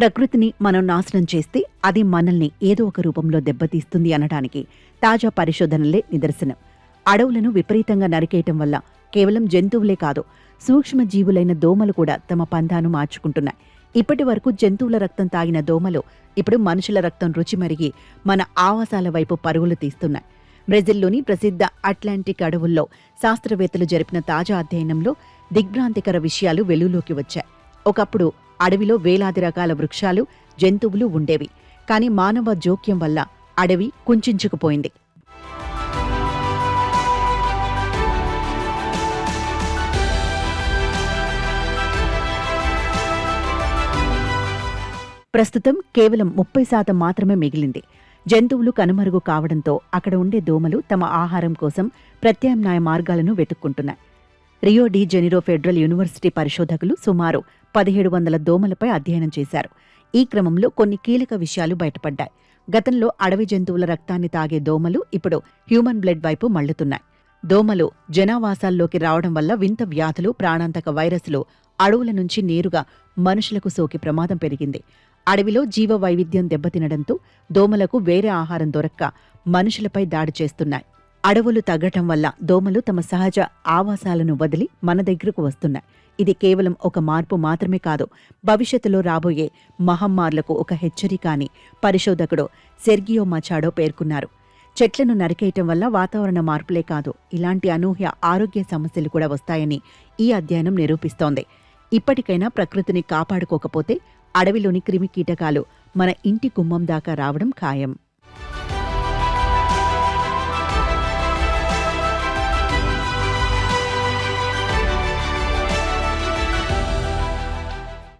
ప్రకృతిని మనం నాశనం చేస్తే అది మనల్ని ఏదో ఒక రూపంలో దెబ్బతీస్తుంది అనడానికి తాజా పరిశోధనలే నిదర్శనం. అడవులను విపరీతంగా నరికేయటం వల్ల కేవలం జంతువులే కాదు, సూక్ష్మజీవులైన దోమలు కూడా తమ పంథాను మార్చుకుంటున్నాయి. ఇప్పటి వరకు జంతువుల రక్తం తాగిన దోమలు ఇప్పుడు మనుషుల రక్తం రుచి మరిగి మన ఆవాసాల వైపు పరుగులు తీస్తున్నాయి. బ్రెజిల్లోని ప్రసిద్ధ అట్లాంటిక్ అడవుల్లో శాస్త్రవేత్తలు జరిపిన తాజా అధ్యయనంలో దిగ్భ్రాంతికర విషయాలు వెలుగులోకి వచ్చాయి. ఒకప్పుడు అడవిలో వేలాది రకాల వృక్షాలు, జంతువులు ఉండేవి. కానీ మానవ జోక్యం వల్ల అడవి కుంచించుకుపోయింది. ప్రస్తుతం కేవలం 30% మాత్రమే మిగిలింది. జంతువులు కనుమరుగు కావడంతో అక్కడ ఉండే దోమలు తమ ఆహారం కోసం ప్రత్యామ్నాయ మార్గాలను వెతుక్కుంటున్నాయి. Rio de Janeiro Federal University పరిశోధకులు సుమారు 1700 దోమలపై అధ్యయనం చేశారు. ఈ క్రమంలో కొన్ని కీలక విషయాలు బయటపడ్డాయి. గతంలో అడవి జంతువుల రక్తాన్ని తాగే దోమలు ఇప్పుడు హ్యూమన్ బ్లడ్ వైపు మళ్లుతున్నాయి. దోమలు జనావాసాల్లోకి రావడం వల్ల వింత వ్యాధులు, ప్రాణాంతక వైరస్లు అడవుల నుంచి నేరుగా మనుషులకు సోకి ప్రమాదం పెరిగింది. అడవిలో జీవ వైవిధ్యం దెబ్బతినడంతో దోమలకు వేరే ఆహారం దొరక్క మనుషులపై దాడి చేస్తున్నాయి. అడవులు తగ్గటం వల్ల దోమలు తమ సహజ ఆవాసాలను వదిలి మన దగ్గరకు వస్తున్నాయి. ఇది కేవలం ఒక మార్పు మాత్రమే కాదు, భవిష్యత్తులో రాబోయే మహమ్మారులకు ఒక హెచ్చరిక అని పరిశోధకుడు సెర్గియో మచాడో పేర్కొన్నారు. చెట్లను నరికేయటం వల్ల వాతావరణ మార్పులే కాదు, ఇలాంటి అనూహ్య ఆరోగ్య సమస్యలు కూడా వస్తాయని ఈ అధ్యయనం నిరూపిస్తోంది. ఇప్పటికైనా ప్రకృతిని కాపాడుకోకపోతే అడవిలోని క్రిమికీటకాలు మన ఇంటి గుమ్మం దాకా రావడం ఖాయం.